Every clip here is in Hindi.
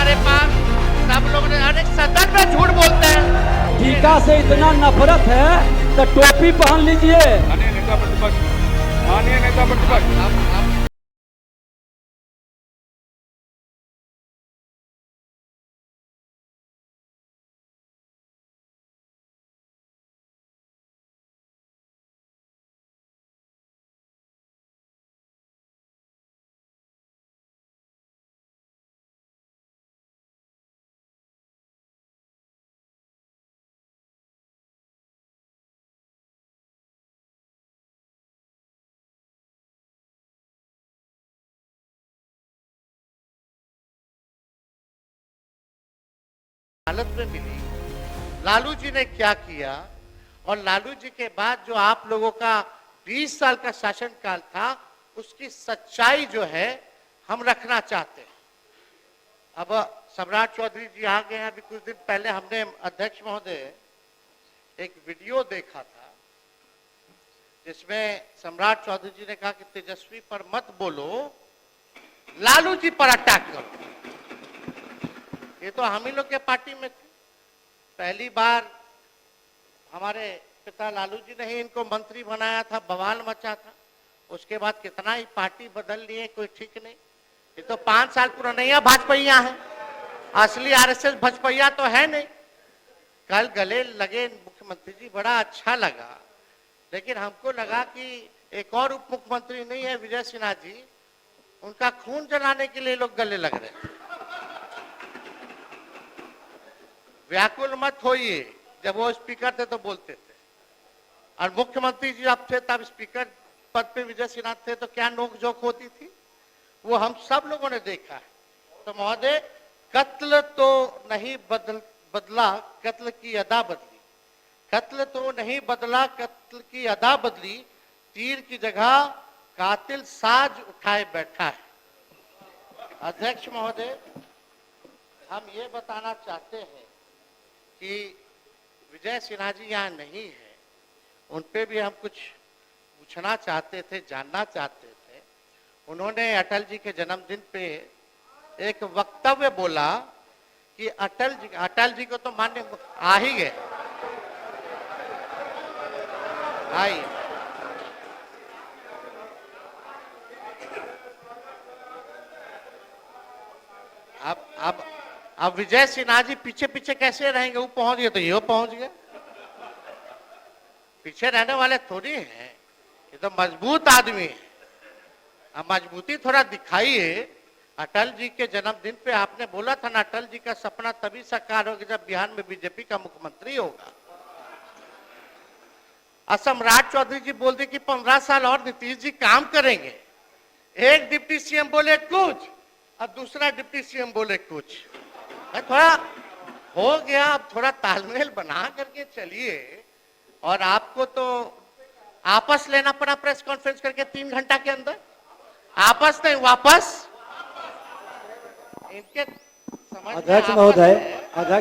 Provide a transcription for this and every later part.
हमारे पास सब लोग ने, अरे सदन में झूठ बोलते हैं। टीका से इतना नफरत है तो टोपी पहन लीजिए। माननीय नेता प्रतिपक्ष, माननीय नेता प्रतिपक्ष, हालत में मिली। लालू जी ने क्या किया और लालू जी के बाद जो आप लोगों का 20 साल का शासनकाल था, उसकी सच्चाई जो है हम रखना चाहते हैं। अब सम्राट चौधरी जी आ गए हैं। अभी कुछ दिन पहले हमने अध्यक्ष महोदय एक वीडियो देखा था जिसमें सम्राट चौधरी जी ने कहा कि तेजस्वी पर मत बोलो, लालू जी पर अटैक करो। ये तो हम ही लोग के पार्टी में थे। पहली बार हमारे पिता लालू जी ने ही इनको मंत्री बनाया था, बवाल मचा था। उसके बाद कितना ही पार्टी बदल लिए, कोई ठीक नहीं। ये तो 5 साल पुराना भाजपैया है, असली आरएसएस भाजपैया तो है नहीं। कल गले लगे मुख्यमंत्री जी, बड़ा अच्छा लगा, लेकिन हमको लगा कि एक और उप मुख्यमंत्री नहीं है विजय सिन्हा जी, उनका खून जलाने के लिए लोग गले लग रहे हैं। व्याकुल मत होइए, जब वो स्पीकर थे तो बोलते थे, और मुख्यमंत्री जी अब थे तब स्पीकर पद पे विजय सिन्हा थे तो क्या नोकझोंक होती थी, वो हम सब लोगों ने देखा है। तो महोदय, कत्ल तो नहीं बदला, कत्ल की अदा बदली। कत्ल तो नहीं बदला, कत्ल की अदा बदली। तीर की जगह कातिल साज उठाए बैठा है। अध्यक्ष महोदय, हम ये बताना चाहते हैं कि विजय सिन्हा जी यहाँ नहीं है, उन पे भी हम कुछ पूछना चाहते थे, जानना चाहते थे। उन्होंने अटल जी के जन्मदिन पे एक वक्तव्य बोला कि अटल जी को तो मान्य आ ही गए। आइए, अब विजय सिन्हा जी पीछे पीछे कैसे रहेंगे? वो पहुंच गए तो ये पहुंच गए। पीछे रहने वाले थोड़ी हैं, ये तो मजबूत आदमी है। अब मजबूती थोड़ा दिखाइए। अटल जी के जन्मदिन पे आपने बोला था ना, अटल जी का सपना तभी साकार होगा जब बिहार में बीजेपी का मुख्यमंत्री होगा। सम्राट चौधरी जी बोलते कि 15 साल और नीतीश जी काम करेंगे। एक डिप्टी सीएम बोले कुछ और दूसरा डिप्टी सीएम बोले कुछ। थोड़ा हो गया, अब थोड़ा तालमेल बना करके चलिए। और आपको तो आपस लेना पड़ा प्रेस कॉन्फ्रेंस करके 3 घंटा के अंदर। आपस नहीं, वापस। इनके समझ अध्यक्ष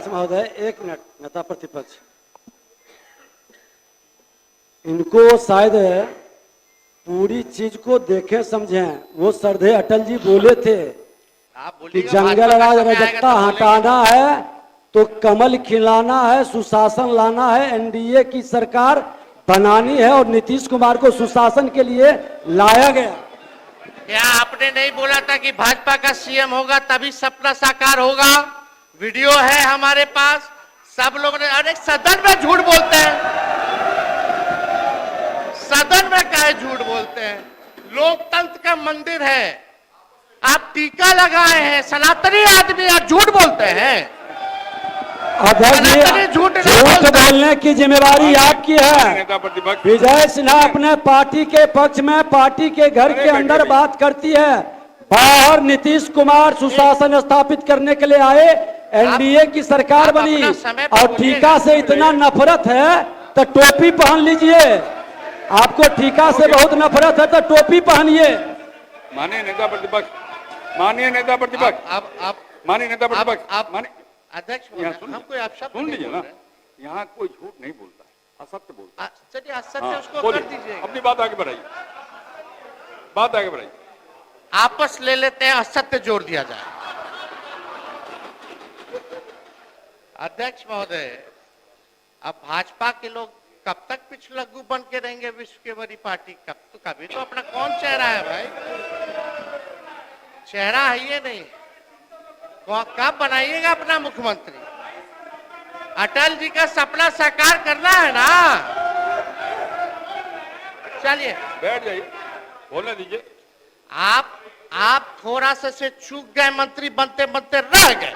महोदय 1 मिनट। नेता प्रतिपक्ष, इनको शायद पूरी चीज को देखें समझें। वो श्रद्धेय अटल जी बोले थे कि जंगल राज रजकता हटाना है तो कमल खिलाना है, सुशासन लाना है, एनडीए की सरकार बनानी है, और नीतीश कुमार को सुशासन के लिए लाया गया। क्या आपने नहीं बोला था कि भाजपा का सीएम होगा तभी सपना साकार होगा? वीडियो है हमारे पास, सब लोगों ने। अरे सदन में झूठ बोलते हैं, सदन में काहे झूठ बोलते हैं? लोकतंत्र का मंदिर है, आप टीका लगाए हैं, सनातनी आदमी, आप झूठ बोलते हैं। झूठ बोलने की जिम्मेवारी आपकी है। विजय सिन्हा अपने पार्टी के पक्ष में पार्टी के घर के अंदर बात करती है, बाहर नीतीश कुमार सुशासन स्थापित करने के लिए आए, एनडीए की सरकार बनी, और टीका से इतना नफरत है तो टोपी पहन लीजिए। आपको टीका से बहुत नफरत है तो टोपी पहनिए। माननीय नेता प्रतिपक्ष, माननीय नेता प्रतिपक्ष, माननीय नेता प्रतिपक्ष, अध्यक्ष हम कोई आप शब्द सुन लीजिए ना, यहाँ कोई झूठ नहीं बोलता है, असत्य बोलता है। चलिए असत्य उसको कर दीजिए, अपनी बात आगे बढ़ाइए, बात आगे बढ़ाइए। आपस ले लेते हैं, असत्य जोड़ दिया जाए। अध्यक्ष महोदय, अब भाजपा के लोग कब तक पिछलग्गू बन के रहेंगे विश्व की बड़ी पार्टी? कभी तो अपना कौन चेहरा है भाई? चेहरा है ये नहीं। कब बनाइएगा अपना मुख्यमंत्री? अटल जी का सपना साकार करना है ना। चलिए बैठ जाइए, बोलने दीजिए। आप थोड़ा से चूक गए, मंत्री बनते बनते रह गए।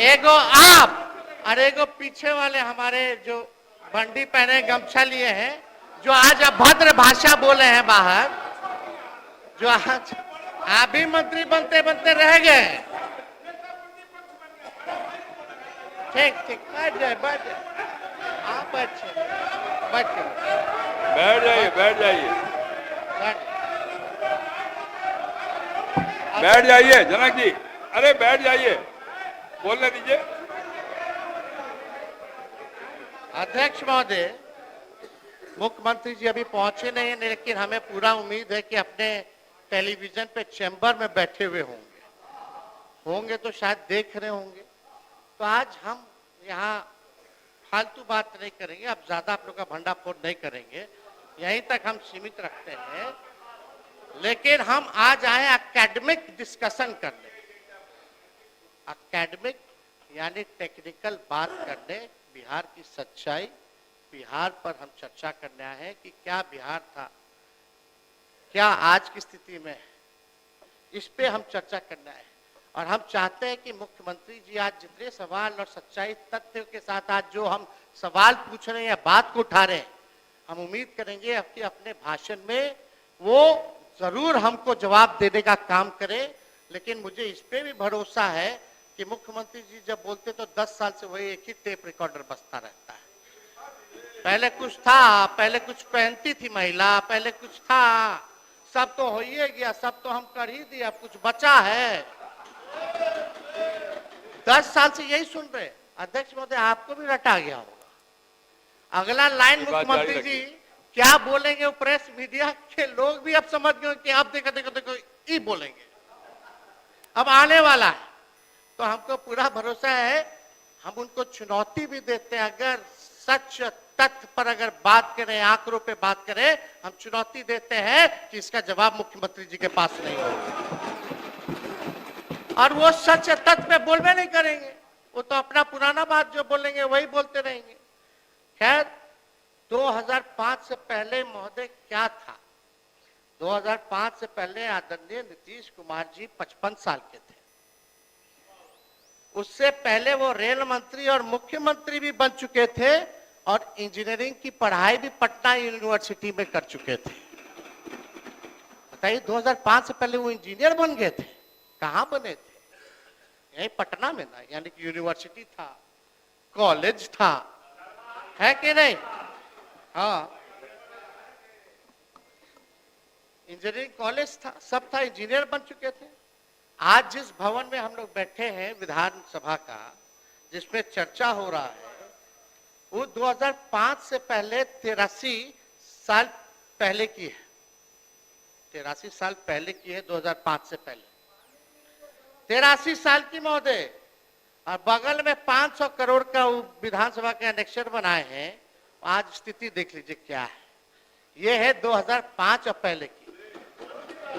एगो आप और एगो पीछे वाले हमारे जो बंडी पहने गमछा लिए हैं, जो आज अभद्र भाषा बोले हैं बाहर, जो आज आप भी मंत्री बनते बनते रह गए। ठीक ठीक, बैठ जाए आप, अच्छे बैठ जाइए, बैठ जाइए, बैठ जाइए जनक जी, अरे बैठ जाइए, बोलने दीजिए। अध्यक्ष महोदय, मुख्यमंत्री जी अभी पहुंचे नहीं हैं, लेकिन हमें पूरा उम्मीद है कि अपने टेलीविजन पे चैम्बर में बैठे हुए होंगे तो शायद देख रहे होंगे। तो आज हम यहाँ फालतू बात नहीं करेंगे, अब ज्यादा आप लोग का भंडाफोड़ नहीं करेंगे, यहीं तक हम सीमित रखते हैं। लेकिन हम आज आए एकेडमिक डिस्कशन करने, एकेडमिक यानी टेक्निकल बात करने, बिहार की सच्चाई, बिहार पर हम चर्चा करने आए हैं कि क्या बिहार था, क्या आज की स्थिति में है, इस पे हम चर्चा करना है। और हम चाहते हैं कि मुख्यमंत्री जी आज जितने सवाल और सच्चाई तथ्य के साथ आज जो हम सवाल पूछ रहे हैं या बात को उठा रहे हैं, हम उम्मीद करेंगे कि अपने भाषण में वो जरूर हमको जवाब देने का काम करें। लेकिन मुझे इस पे भी भरोसा है कि मुख्यमंत्री जी जब बोलते तो 10 साल से वही एक ही टेप रिकॉर्डर बजता रहता है। पहले कुछ था, पहले कुछ पहनती थी महिला, पहले कुछ था, सब तो हो ही गया, सब तो हम कर ही दिया, कुछ बचा है। 10 साल से यही सुन रहे। अध्यक्ष महोदय, आपको भी रटा गया होगा। अगला लाइन मुख्यमंत्री जी क्या बोलेंगे, वो प्रेस मीडिया के लोग भी अब समझ गए कि आप देखो देखो देखो ये बोलेंगे, अब आने वाला है। तो हमको पूरा भरोसा है, हम उनको चुनौती भी देते हैं। अगर सच तथ्य पर अगर बात करें, आंकड़ों पे बात करें, हम चुनौती देते हैं कि इसका जवाब मुख्यमंत्री जी के पास नहीं होगा। और वो सच तथ्य पे बोलवे नहीं करेंगे, वो तो अपना पुराना बात जो बोलेंगे वही बोलते रहेंगे। खैर, 2005 से पहले महोदय क्या था? 2005 से पहले आदरणीय नीतीश कुमार जी 55 साल के थे। उससे पहले वो रेल मंत्री और मुख्यमंत्री भी बन चुके थे और इंजीनियरिंग की पढ़ाई भी पटना यूनिवर्सिटी में कर चुके थे। बताइए, 2005 से पहले वो इंजीनियर बन गए थे। कहाँ बने थे? यही पटना में ना, यानी कि यूनिवर्सिटी था, कॉलेज था, है कि नहीं? हाँ, इंजीनियरिंग कॉलेज था, सब था, इंजीनियर बन चुके थे। आज जिस भवन में हम लोग बैठे हैं विधानसभा का, जिसमें चर्चा हो रहा है, वो 2005 से पहले 83 साल पहले की है। 83 साल पहले की है, 2005 से पहले 83 साल की महोदय। और बगल में 500 करोड़ का विधानसभा के एनेक्सर बनाए हैं। आज स्थिति देख लीजिए क्या है। ये है 2005 और पहले की।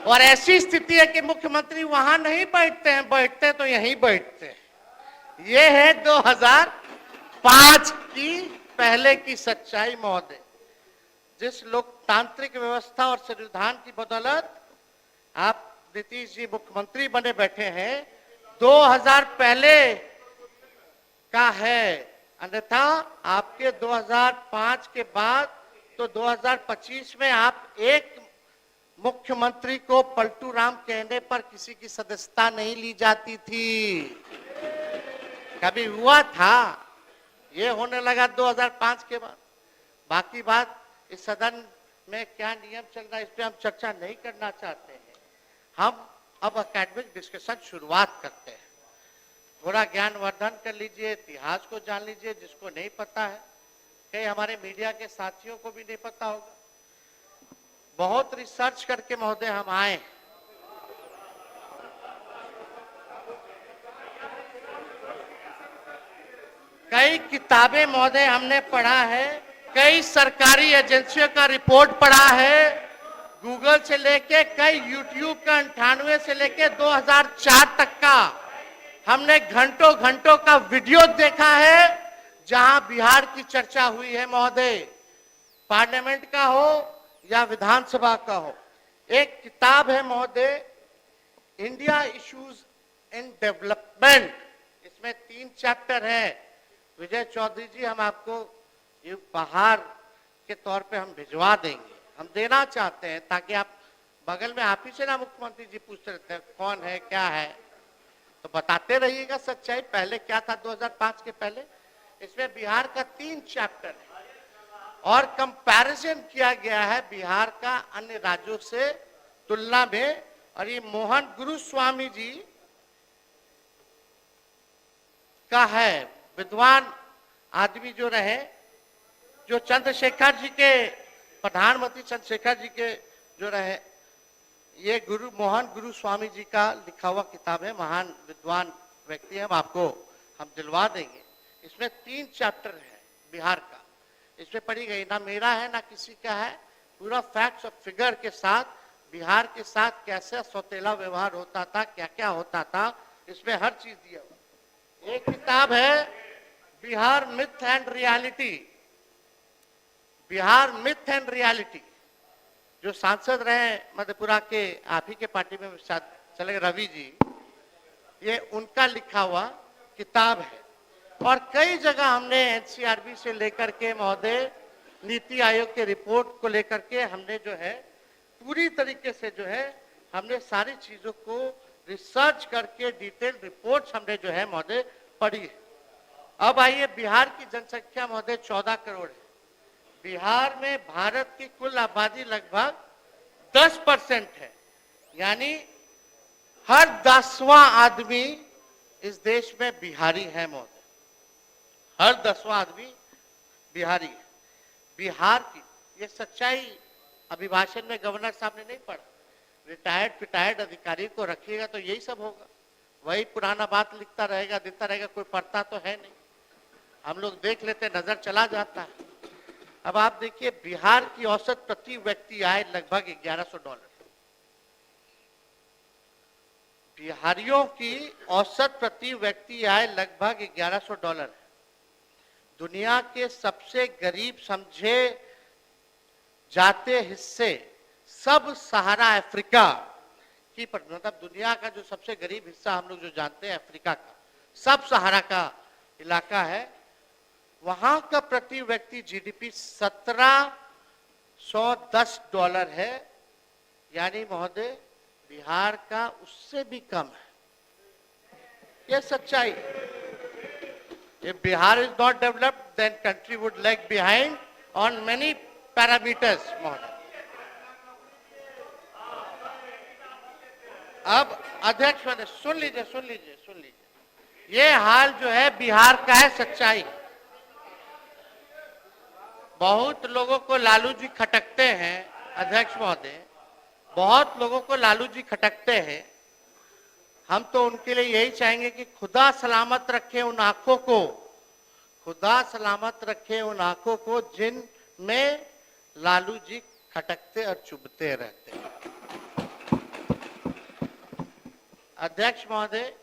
और ऐसी स्थिति है कि मुख्यमंत्री वहां नहीं बैठते हैं, बैठते तो यहीं बैठते हैं। ये है 2005 की पहले की सच्चाई महोदय। जिस लोकतांत्रिक व्यवस्था और संविधान की बदौलत आप नीतीश जी मुख्यमंत्री बने बैठे हैं, 2000 पहले का है। अन्यथा आपके 2005 के बाद तो 2025 में आप एक मुख्यमंत्री को पलटू राम कहने पर किसी की सदस्यता नहीं ली जाती थी। कभी हुआ था? ये होने लगा 2005 के बाद। बाकी बात इस सदन में क्या नियम चल रहा है, इस पे हम चर्चा नहीं करना चाहते हैं। हम अब एकेडमिक डिस्कशन शुरुआत करते हैं। थोड़ा ज्ञानवर्धन कर लीजिए, इतिहास को जान लीजिए, जिसको नहीं पता है, कई हमारे मीडिया के साथियों को भी नहीं पता होगा। बहुत रिसर्च करके महोदय हम आए। कई किताबें महोदय हमने पढ़ा है, कई सरकारी एजेंसियों का रिपोर्ट पढ़ा है, गूगल से लेके कई यूट्यूब का 98 से लेके 2004 तक का हमने घंटों घंटों का वीडियो देखा है जहां बिहार की चर्चा हुई है महोदय, पार्लियामेंट का हो या विधानसभा का हो। एक किताब है महोदय, इंडिया इश्यूज इन डेवलपमेंट, इसमें 3 चैप्टर है। विजय चौधरी जी, हम आपको ये उपहार के तौर पे हम भिजवा देंगे, हम देना चाहते हैं ताकि आप बगल में आप ही से ना मुख्यमंत्री जी पूछते रहते हैं कौन है क्या है, तो बताते रहिएगा सच्चाई, पहले क्या था 2005 के पहले। इसमें बिहार का 3 चैप्टर है और कंपैरिजन किया गया है बिहार का अन्य राज्यों से तुलना में। और ये मोहन गुरुस्वामी जी का है, विद्वान आदमी जो रहे, जो चंद्रशेखर जी के, प्रधानमंत्री चंद्रशेखर जी के जो रहे, ये मोहन गुरुस्वामी जी का लिखा हुआ किताब है, महान विद्वान व्यक्ति है, हम दिलवा देंगे। इसमें 3 चैप्टर है बिहार का, इसमें पढ़ी गई, ना मेरा है ना किसी का है, पूरा फैक्ट्स और फिगर के साथ बिहार के साथ कैसे सौतेला व्यवहार होता था, क्या क्या होता था, इसमें हर चीज दिया हुआ। एक किताब है Bihar myth and reality, Bihar myth and reality, जो सांसद रहे मधेपुरा के, आप ही के पार्टी में शायद चले गए, रवि जी, ये उनका लिखा हुआ किताब है। और कई जगह हमने एनसीआरबी से लेकर के महोदय, नीति आयोग के रिपोर्ट को लेकर के हमने जो है पूरी तरीके से जो है हमने सारी चीजों को रिसर्च करके डिटेल रिपोर्ट्स हमने जो है महोदय पढ़ी है। अब आइए, बिहार की जनसंख्या महोदय 14 करोड़ है। बिहार में भारत की कुल आबादी लगभग 10% है, यानी हर 10वां आदमी इस देश में बिहारी है महोदय, हर 10वां आदमी बिहारी है। बिहार की ये सच्चाई अभिभाषण में गवर्नर साहब ने नहीं पढ़ा, रिटायर्ड अधिकारी को रखिएगा तो यही सब होगा, वही पुराना बात लिखता रहेगा, देता रहेगा, कोई पढ़ता तो है नहीं, हम लोग देख लेते, नजर चला जाता है। अब आप देखिए, बिहार की औसत प्रति व्यक्ति आय लगभग $1100, बिहारियों की औसत प्रति व्यक्ति आय लगभग $1100 है। दुनिया के सबसे गरीब समझे जाते हिस्से सब सहारा अफ्रीका की, मतलब दुनिया का जो सबसे गरीब हिस्सा हम लोग जो जानते हैं अफ्रीका का, सब सहारा का इलाका है, वहां का प्रति व्यक्ति जीडीपी $1710 है, यानी महोदय बिहार का उससे भी कम है। यह सच्चाई। If Bihar is not developed, then country would lag behind on many parameters, महोदय। अब अध्यक्ष महोदय सुन लीजिए, ये हाल जो है बिहार का है, सच्चाई। बहुत लोगों को लालू जी खटकते हैं अध्यक्ष महोदय, बहुत लोगों को लालू जी खटकते हैं। हम तो उनके लिए यही चाहेंगे कि खुदा सलामत रखे उन आंखों को, खुदा सलामत रखे उन आंखों को जिनमें लालू जी खटकते और चुभते रहते हैं। अध्यक्ष महोदय,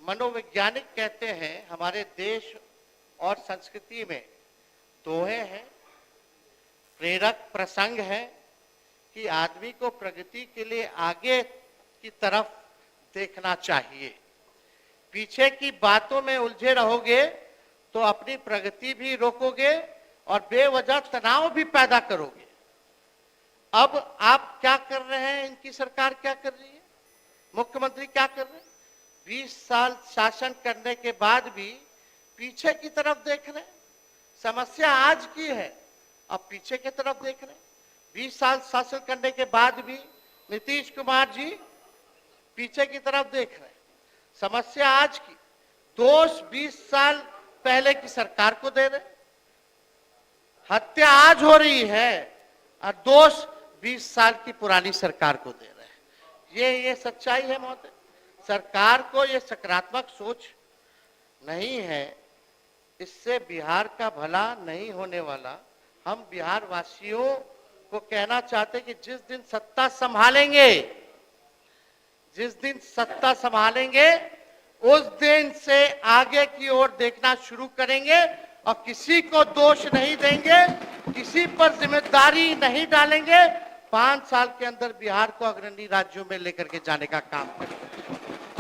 मनोवैज्ञानिक कहते हैं हमारे देश और संस्कृति में दोहे हैं, प्रेरक प्रसंग है कि आदमी को प्रगति के लिए आगे की तरफ देखना चाहिए। पीछे की बातों में उलझे रहोगे तो अपनी प्रगति भी रोकोगे और बेवजह तनाव भी पैदा करोगे। अब आप क्या कर रहे हैं, इनकी सरकार क्या कर रही है, मुख्यमंत्री क्या कर रहे हैं, 20 साल शासन करने के बाद भी पीछे की तरफ देख रहे हैं। समस्या आज की है, अब पीछे की तरफ देख रहे हैं। 20 साल शासन करने के बाद भी नीतीश कुमार जी पीछे की तरफ देख रहे हैं। समस्या आज की, दोष 20 साल पहले की सरकार को दे रहे हैं। हत्या आज हो रही है और दोष 20 साल की पुरानी सरकार को दे रहे हैं। ये सच्चाई है महोदय। सरकार को ये सकारात्मक सोच नहीं है इससे बिहार का भला नहीं होने वाला। हम बिहार वासियों को कहना चाहते कि जिस दिन सत्ता संभालेंगे उस दिन से आगे की ओर देखना शुरू करेंगे और किसी को दोष नहीं देंगे, किसी पर जिम्मेदारी नहीं डालेंगे। 5 साल के अंदर बिहार को अग्रणी राज्यों में लेकर के जाने का काम करेंगे।